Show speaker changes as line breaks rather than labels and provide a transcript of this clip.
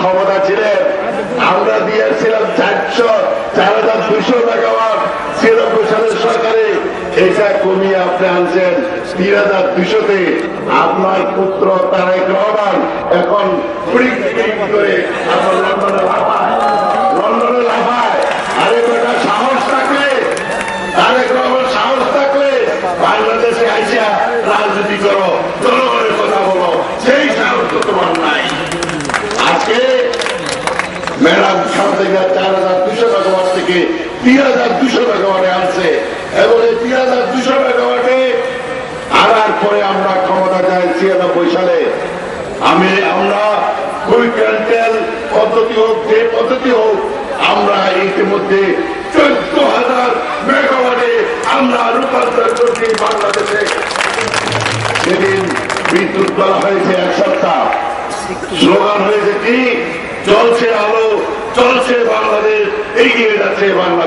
ক্ষমতা ছিলেন আমরা দিয়েছিলাম 4,200 মেগাওয়াট 96 সালের সরকারে, এটা কমিয়ে আপনি আনছেন 3,200-তে। আপনার পুত্র তারেক রহমান এখন করে আপনার লন্ডনে লাফায়। আরে বেটা, সাহস থাকলে, তারেক রহমান সাহস থাকলে বাংলাদেশে আইসা রাজনীতি করো, জনগণের কথা বলো, সেই সাহস তো তোমার নাই। আজকে ম্যাডাম 4,200 মেগাওয়াট থেকে 3,200 মেগাওয়াটে আনছে এবং এই 3,200 মেগাওয়াটে আনার পরে আমরা ক্ষমতা যাই 96 সালে। আমরা কুইকেন্টেল পদ্ধতি হোক, যে পদ্ধতি হোক, আমরা ইতিমধ্যে 14,000 মেগাওয়াটে আমরা রূপান্তর করছি বাংলাদেশে। সেদিন বিদ্যুৎ বলা হয়েছে 1 সপ্তাহ, স্লোগান হয়েছে কি, চলছে আলো, চলছে বাংলাদেশ, এগিয়ে যাচ্ছে বাংলাদেশ।